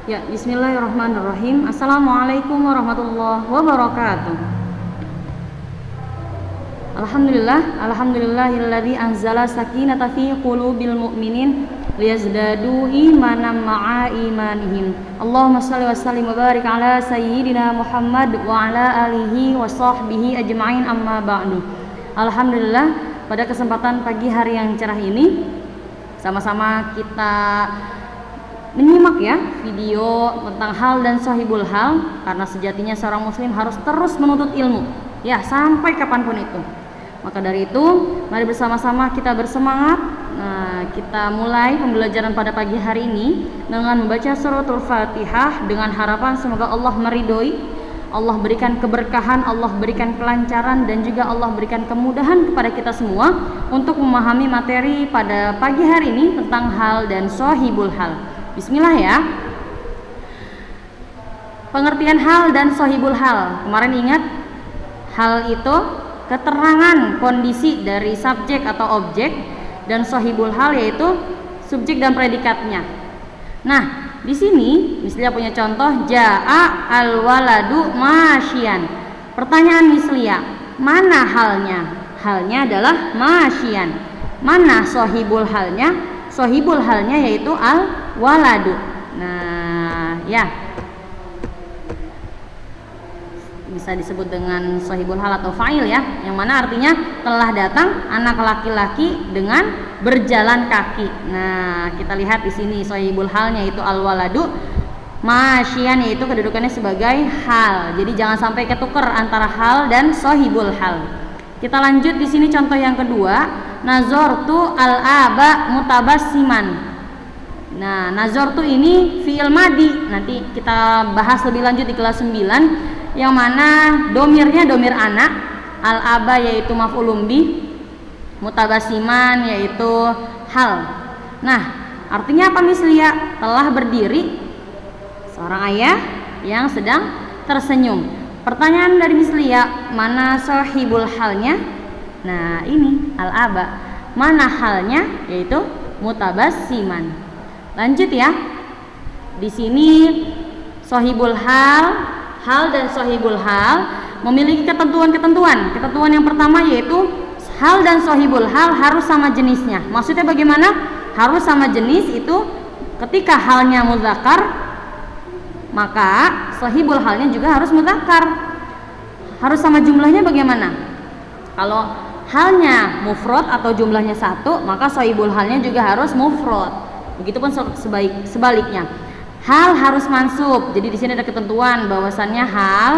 Ya, bismillahirrahmanirrahim. Assalamualaikum warahmatullahi wabarakatuh. Alhamdulillahilladzi anzala sakinata fi qulubil mu'minin liyazdadu imanan ma'a imanihim. Allahumma shalli wa sallim wa barik ala sayyidina Muhammad wa ala alihi wa sahbihi ajma'in, amma ba'du. Alhamdulillah, pada kesempatan pagi hari yang cerah ini sama-sama kita menyimak ya video tentang hal dan sahibul hal, karena sejatinya seorang muslim harus terus menuntut ilmu ya sampai kapanpun itu. Maka dari itu mari bersama-sama kita bersemangat. Kita mulai pembelajaran pada pagi hari ini dengan membaca suratul Fatihah dengan harapan semoga Allah meridhoi, Allah berikan keberkahan, Allah berikan kelancaran, dan juga Allah berikan kemudahan kepada kita semua untuk memahami materi pada pagi hari ini tentang hal dan sahibul hal. Bismillah ya. Pengertian hal dan sahibul hal. Kemarin ingat, hal itu keterangan kondisi dari subjek atau objek, dan sahibul hal yaitu subjek dan predikatnya. Nah, di sini Mislia punya contoh jaa al-waladu masyian. Pertanyaan Mislia, mana halnya? Halnya adalah masyian. Mana sahibul halnya? Sahibul halnya yaitu al-waladu. Nah, ya. Bisa disebut dengan sahibul hal atau fa'il ya, yang mana artinya telah datang anak laki-laki dengan berjalan kaki. Nah, kita lihat di sini sahibul halnya yaitu al-waladu, masyian yaitu kedudukannya sebagai hal. Jadi jangan sampai ketukar antara hal dan sahibul hal. Kita lanjut di sini contoh yang kedua. Nazartu al-aba mutabassiman. Nah, nazartu ini fi'il madi. Nanti kita bahas lebih lanjut di kelas 9, yang mana domirnya domir anak, al-aba yaitu maf'ulun bih, mutabassiman yaitu hal. Nah, artinya apa Mislia? Telah berdiri seorang ayah yang sedang tersenyum. Pertanyaan dari Mislia, mana sahibul halnya? Nah, ini al-aba. Mana halnya? Yaitu mutabassiman. Lanjut ya. Di sini sahibul hal, hal dan sahibul hal memiliki ketentuan-ketentuan. Ketentuan yang pertama yaitu hal dan sahibul hal harus sama jenisnya. Maksudnya bagaimana? Harus sama jenis itu ketika halnya muzakkar, maka sahibul halnya juga harus muzakkar. Harus sama jumlahnya bagaimana? Kalau halnya mufrad atau jumlahnya satu, maka sahibul halnya juga harus mufrad. Begitupun sebaliknya. Hal harus mansub. Jadi di sini ada ketentuan bahwasannya hal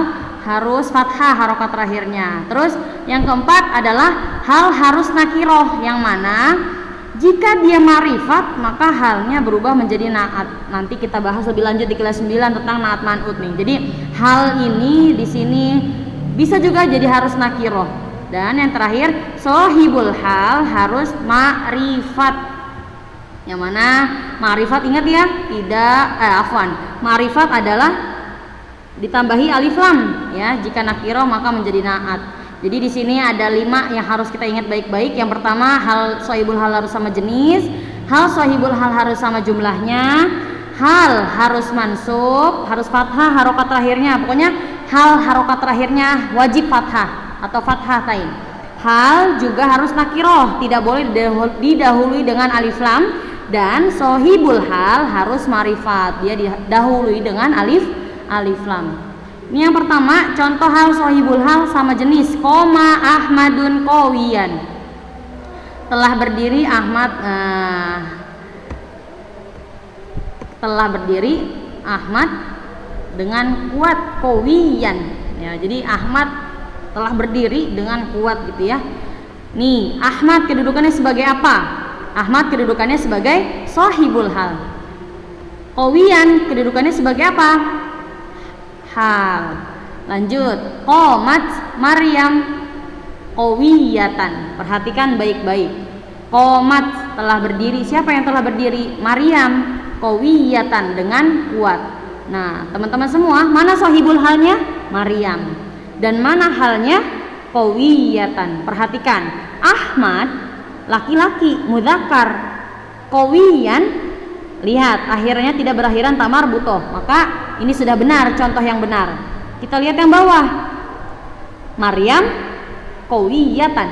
harus fathah harokat terakhirnya. Terus yang keempat adalah hal harus nakiroh, yang mana jika dia ma'rifat maka halnya berubah menjadi naat. Nanti kita bahas lebih lanjut di kelas 9 tentang naat man'ut nih. Jadi hal ini di sini bisa juga jadi harus nakiroh. Dan yang terakhir, sahibul hal harus ma'rifat. Yang mana ma'rifat, ingat ya, ma'rifat adalah ditambahi alif lam ya. Jika nakiro maka menjadi naat. Jadi di sini ada 5 yang harus kita ingat baik-baik. Yang pertama, hal sahibul hal harus sama jenis, hal sahibul hal harus sama jumlahnya, hal harus mansub, harus fathah harokat terakhirnya. Pokoknya hal harokat terakhirnya wajib fathah atau fathatain. Hal juga harus nakiroh, tidak boleh didahului dengan alif lam, dan sahibul hal harus ma'rifat, dia didahului dengan alif lam. Ini yang pertama, contoh hal sahibul hal sama jenis. Koma Ahmadun qawiyan. Telah berdiri Ahmad, telah berdiri Ahmad dengan kuat, qawiyan ya. Jadi Ahmad telah berdiri dengan kuat gitu ya. Nih, Ahmad kedudukannya sebagai apa? Ahmad kedudukannya sebagai sahibul hal. Qawiyan kedudukannya sebagai apa? Hal. Lanjut, qomat Maryam qawiyatan. Perhatikan baik-baik. Qomat telah berdiri. Siapa yang telah berdiri? Maryam qawiyatan dengan kuat. Nah, teman-teman semua, mana sahibul halnya? Maryam. Dan mana halnya? Qawiyatan. Perhatikan, Ahmad laki-laki, mudzakkar. Qawiyan Lihat, akhirnya tidak berakhiran tak marbutoh. Maka ini sudah benar, contoh yang benar. Kita lihat yang bawah. Maryam qawiyatan.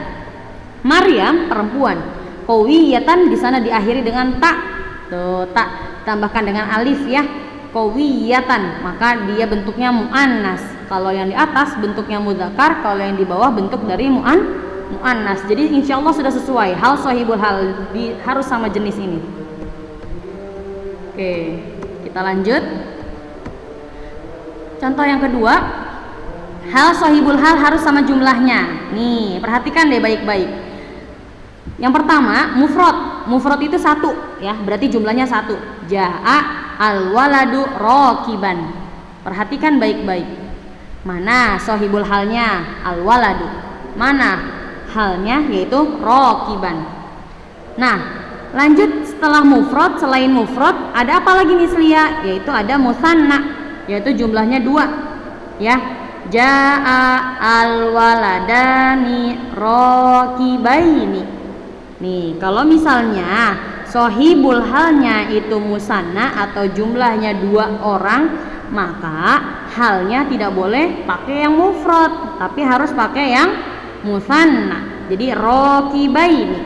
Maryam perempuan. Qawiyatan di sana diakhiri dengan tak. Tuh, tak tambahkan dengan alif ya. Qawiyatan, maka dia bentuknya muannas. Kalau yang di atas bentuknya mudzakar, kalau yang di bawah bentuk dari muannas. Jadi insya Allah sudah sesuai. Hal sahibul hal harus sama jenis ini. Oke, kita lanjut. Contoh yang kedua, hal sahibul hal harus sama jumlahnya. Nih, perhatikan deh baik-baik. Yang pertama, mufrad. Mufrad itu satu, ya, berarti jumlahnya satu. Ja'a al-waladu rakiban. Perhatikan baik-baik. Mana sahibul halnya? Al-waladu. Mana halnya? Yaitu rakiban. Nah, lanjut setelah mufrad, selain mufrad ada apa lagi nih Selia? Yaitu ada musanna, yaitu jumlahnya dua, ya. Ja'a al-waladani rakibaini. Nih, kalau misalnya sohibul halnya itu musanna atau jumlahnya dua orang, maka halnya tidak boleh pakai yang mufrad, tapi harus pakai yang musanna. Jadi rakibaini.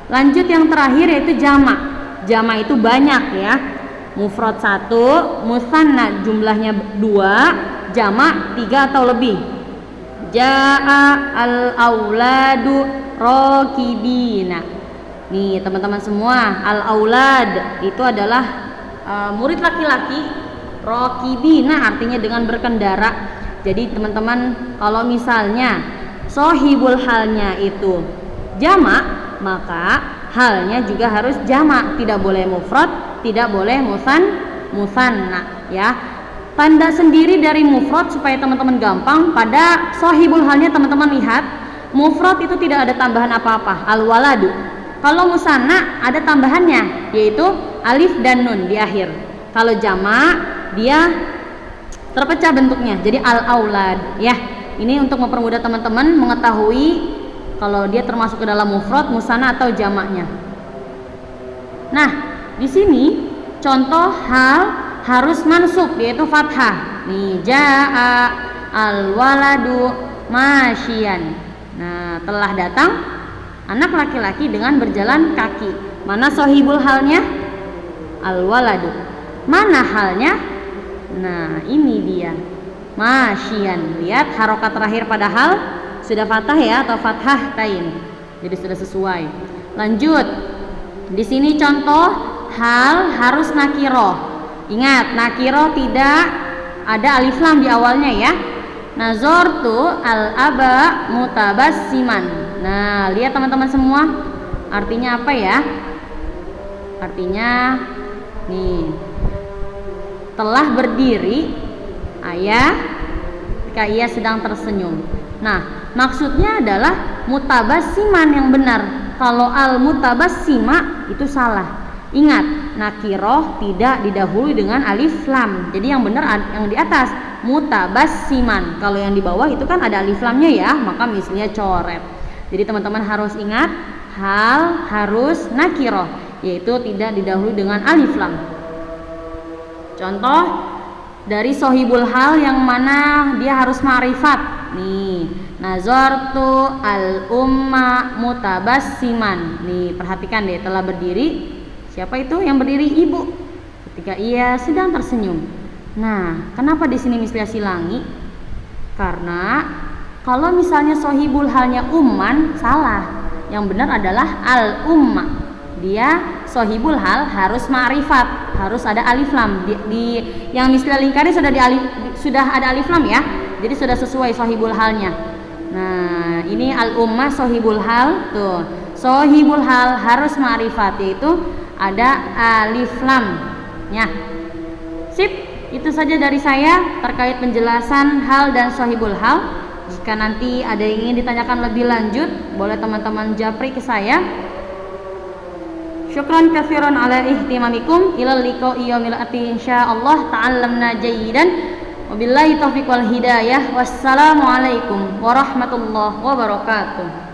Lanjut yang terakhir yaitu jamak. Jamak itu banyak ya. Mufrad satu, musanna jumlahnya dua, jamak tiga atau lebih. Ja'a al-auladu rakibina. Nih teman-teman semua, al-aulad itu adalah murid laki-laki. Rakibina artinya dengan berkendara. Jadi teman-teman, kalau misalnya sohibul halnya itu jamak, maka halnya juga harus jamak, tidak boleh mufrad, tidak boleh musanna ya. Tanda sendiri dari mufrad supaya teman-teman gampang, pada sohibul halnya teman-teman lihat, mufrad itu tidak ada tambahan apa-apa, al-waladu. Kalau musanna ada tambahannya, yaitu alif dan nun di akhir. Kalau jamak dia terpecah bentuknya, jadi al-aulad ya. Ini untuk mempermudah teman-teman mengetahui kalau dia termasuk ke dalam mufrad, musanna atau jamaknya. Nah, di sini contoh hal harus mansub yaitu fathah. Nih, ja'a al-waladu masyian. Nah, telah datang anak laki-laki dengan berjalan kaki. Mana sohibul halnya? Al-waladu. Mana halnya? Nah, ini dia. Masyian. Lihat harokat terakhir pada hal sudah fathah ya atau fathah tain. Jadi sudah sesuai. Lanjut. Di sini contoh hal harus nakiroh. Ingat, nakiroh tidak ada alif lam di awalnya ya. Nazortu al-aba mutabassiman. Nah, lihat teman-teman semua, artinya apa ya? Artinya nih, telah berdiri ayah ketika ia sedang tersenyum. Nah, maksudnya adalah mutabassiman yang benar. Kalau al-mutabassima itu salah. Ingat, nakiroh tidak didahului dengan alif lam. Jadi yang benar yang di atas, mutabassiman. Kalau yang di bawah itu kan ada alif lamnya ya, maka misalnya coret. Jadi teman-teman harus ingat, hal harus nakiroh, yaitu tidak didahului dengan alif lam. Contoh dari sohibul hal yang mana dia harus ma'rifat. Nih, nazartu al-umma mutabassiman. Nih, perhatikan deh, telah berdiri. Siapa itu yang berdiri? Ibu. Ketika ia sedang tersenyum. Nah, kenapa di sini misalnya silangi? Karena kalau misalnya sohibul halnya umman, salah. Yang benar adalah al-umma. Dia sohibul hal harus ma'rifat, harus ada alif lam. Di yang misalnya lingkari sudah ada alif lam ya. Jadi sudah sesuai sohibul halnya. Nah, ini al-umma sohibul hal. Tuh, sohibul hal harus ma'rifat, yaitu ada alif lam ya. Sip, itu saja dari saya terkait penjelasan hal dan sohibul hal. Jika nanti ada yang ingin ditanyakan lebih lanjut, boleh teman-teman japri ke saya. Syukran katsiran ala ihtimamikum. Ilal liqa'i yaumil ati insyaallah. Ta'allamna jayyidan. Wabillahi taufiq wal hidayah. Wassalamualaikum warahmatullahi wabarakatuh.